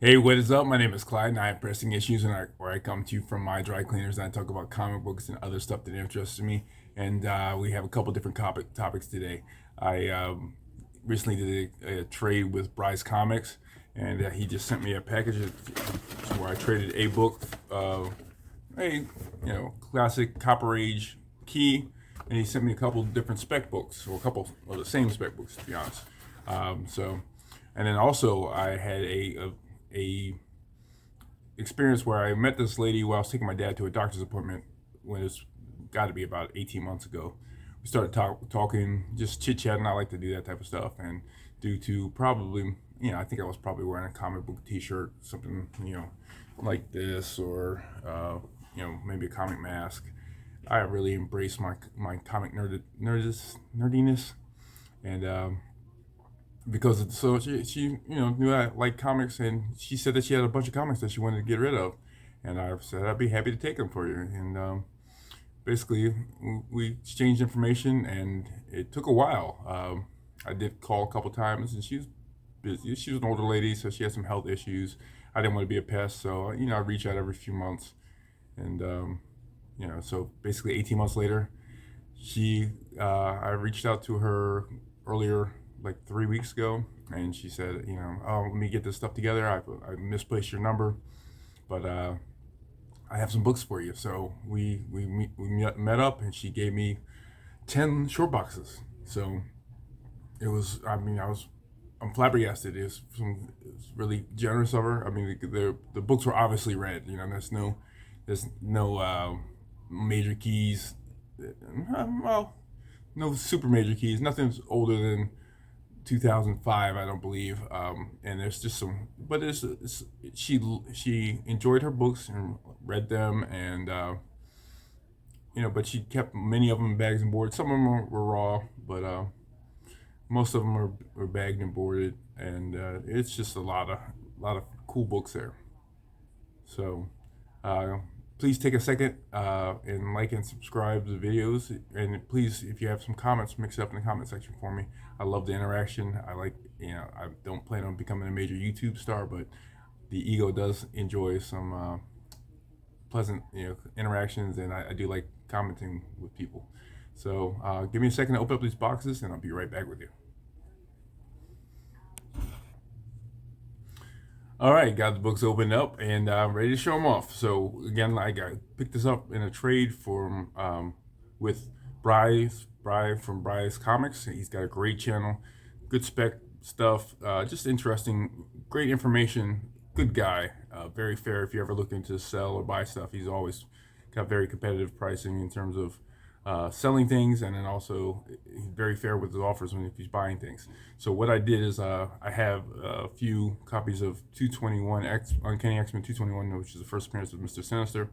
Hey, what is up? My name is Clyde, and I have pressing issues, where I come to you from my dry cleaners, and I talk about comic books and other stuff that interests me. And we have a couple different topics today. I recently did a trade with Bryce Comics, and he just sent me a package where I traded a book, a classic Copper Age key, and he sent me a couple different spec books, or a couple of the same spec books, to be honest. So, and then also I had a experience where I met this lady while I was taking my dad to a doctor's appointment when it's got to be about 18 months ago. We started talking, just chit chatting. I like to do that type of stuff, and due to probably, I think I was probably wearing a comic book T-shirt, something, like this, or maybe a comic mask. I really embraced my comic nerdiness, and because so she knew I liked comics, and she said that she had a bunch of comics that she wanted to get rid of, and I said I'd be happy to take them for you. And basically, we exchanged information, and it took a while. I did call a couple times, and she was busy. She was an older lady, so she had some health issues. I didn't want to be a pest, so I reach out every few months, and so basically 18 months later, I reached out to her earlier, like 3 weeks ago, and she said, oh, let me get this stuff together. I misplaced your number, but I have some books for you. So we met up, and she gave me 10 short boxes. So it was, I'm flabbergasted. It was really generous of her. I mean, the books were obviously read. There's no major keys. Well, no super major keys. Nothing's older than 2005, I don't believe. And there's just some, but she enjoyed her books and read them, and but she kept many of them in bags and boards. Some of them were raw, but most of them were bagged and boarded, and it's just a lot of cool books there. So uh, please take a second and like and subscribe to the videos. And please, if you have some comments, mix it up in the comment section for me. I love the interaction. I don't plan on becoming a major YouTube star, but the ego does enjoy some pleasant, interactions, and I do like commenting with people. So give me a second to open up these boxes, and I'll be right back with you. All right, got the books opened up, and I'm ready to show them off. So again, picked this up in a trade with Bry from Bry's Comics. He's got a great channel, good spec stuff, just interesting, great information. Good guy, very fair. If you're ever looking to sell or buy stuff, he's always got very competitive pricing in terms of selling things, and then also he's very fair with his offers if he's buying things. So what I did is I have a few copies of 221 Uncanny X-Men 221, which is the first appearance of Mr. Sinister,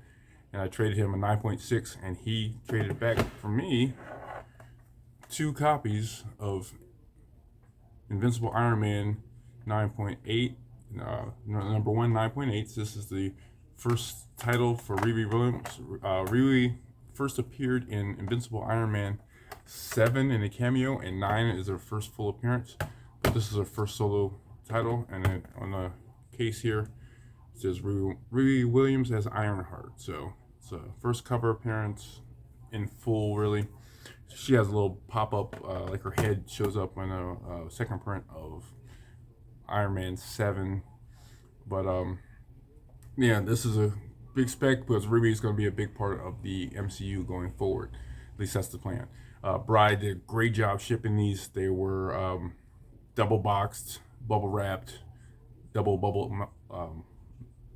and I traded him a 9.6, and he traded back for me 2 copies of Invincible Iron Man 9.8. Number one, 9.8. This is the first title for Riri Williams. Riri first appeared in Invincible Iron Man 7 in a cameo, and 9 is her first full appearance. But this is her first solo title, and then on the case here, it says Riri Williams as Ironheart. So it's a first cover appearance in full, really. She has a little pop up, like her head shows up in a second print of Iron Man 7. But yeah, this is a big spec because Ruby is going to be a big part of the MCU going forward. At least that's the plan. Bry did a great job shipping these. They were double boxed, bubble wrapped, double bubble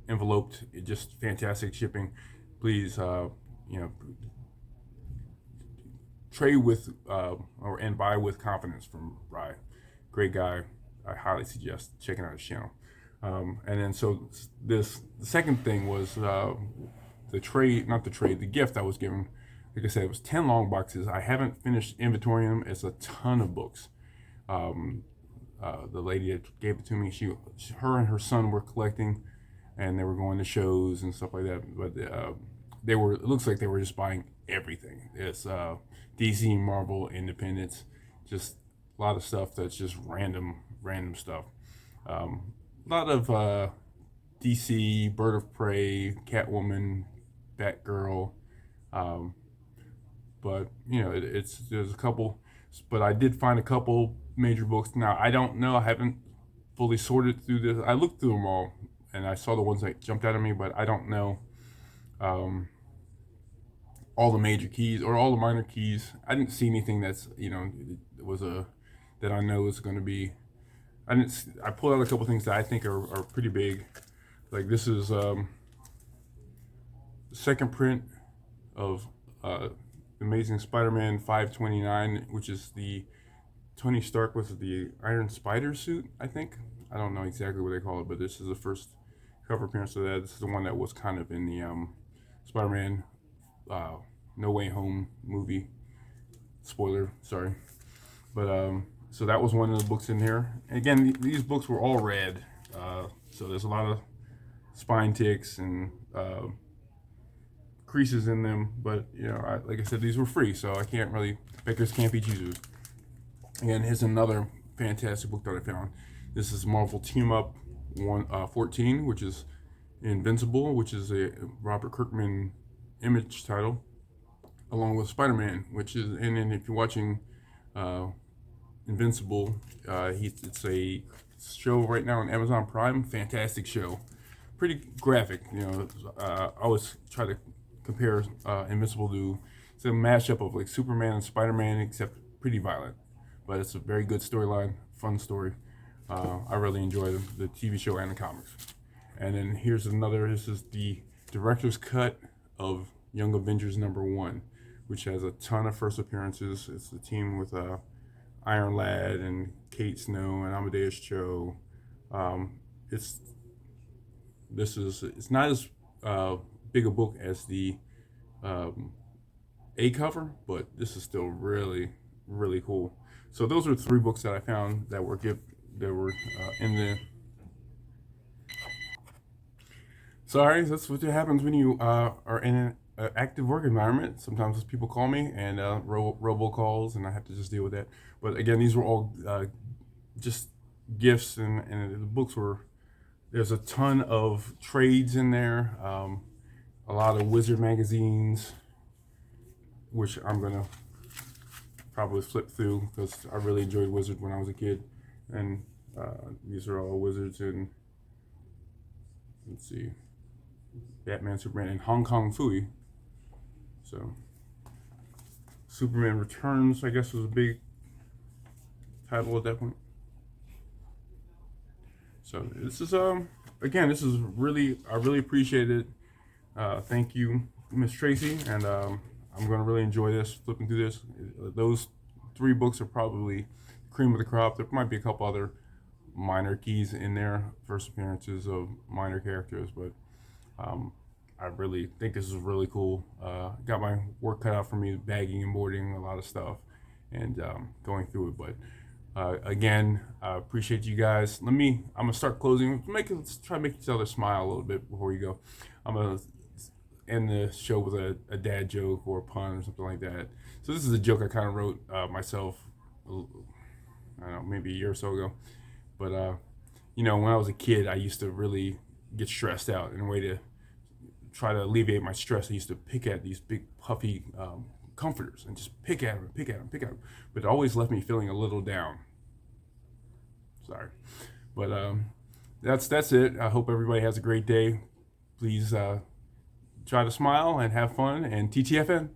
enveloped. Just fantastic shipping. Please, trade with and buy with confidence from Bry. Great guy. I highly suggest checking out his channel. And then so the second thing was the gift I was given. Like I said, it was 10 long boxes. I haven't finished inventorying them. It's a ton of books. The lady that gave it to me, her and her son were collecting, and they were going to shows and stuff like that. But it looks like they were just buying everything. It's DC, Marvel, Independence, just a lot of stuff that's just random stuff. A lot of DC, Bird of Prey, Catwoman, Batgirl. Um, but you know, there's a couple, but I did find a couple major books. Now I don't know, I haven't fully sorted through this. I looked through them all, and I saw the ones that jumped out at me, but I don't know um, all the major keys or all the minor keys. I didn't see anything that's was a that I know is going to be. I pulled out a couple things that I think are pretty big. Like this is the second print of Amazing Spider-Man 529, which is the Tony Stark with the Iron Spider suit, I think. I don't know exactly what they call it, but this is the first cover appearance of that. This is the one that was kind of in the Spider-Man No Way Home movie. Spoiler, sorry. But so that was one of the books in here. And again, these books were all red, so there's a lot of spine ticks and creases in them. But you know, like I said, these were free, so I can't really, beggars can't be choosers. Again, here's another fantastic book that I found. This is Marvel Team Up 14, which is Invincible, which is a Robert Kirkman Image title, along with Spider-Man, which is, and then if you're watching Invincible, it's a show right now on Amazon Prime. Fantastic show, pretty graphic. You know, I always try to compare Invincible to, it's a mashup of like Superman and Spider-Man, except pretty violent. But it's a very good storyline, fun story. I really enjoy the TV show and the comics. And then here's another. This is the director's cut of Young Avengers #1, which has a ton of first appearances. It's the team with Iron Lad and Kate Snow and Amadeus Cho. It's not as big a book as the A cover, but this is still really, really cool. So those are 3 books that I found that were in the. Sorry, that's what happens when you are in an active work environment. Sometimes people call me and robocalls, and I have to just deal with that. But again, these were all just gifts, and the books were. There's a ton of trades in there, a lot of Wizard magazines, which I'm gonna probably flip through because I really enjoyed Wizard when I was a kid. And these are all Wizards in, let's see, Batman, Superman, and Hong Kong Phooey. So Superman Returns, I guess, was a big title at that point. So this is again, this is really, I really appreciate it. Thank you, Miss Tracy, and I'm gonna really enjoy this, flipping through this. Those 3 books are probably cream of the crop. There might be a couple other minor keys in there, first appearances of minor characters, but I really think this is really cool. Got my work cut out for me, bagging and boarding a lot of stuff, and going through it. But again, I appreciate you guys. I'm gonna start closing. Let's try to make each other smile a little bit before you go. I'm gonna end the show with a dad joke or a pun or something like that. So this is a joke I kind of wrote myself, I don't know, maybe a year or so ago. But you know, when I was a kid, I used to really get stressed out. And a way to try to alleviate my stress, I used to pick at these big puffy comforters and just pick at them, pick at them, pick at them. But it always left me feeling a little down. Sorry, but that's it. I hope everybody has a great day. Please try to smile and have fun, and TTFN.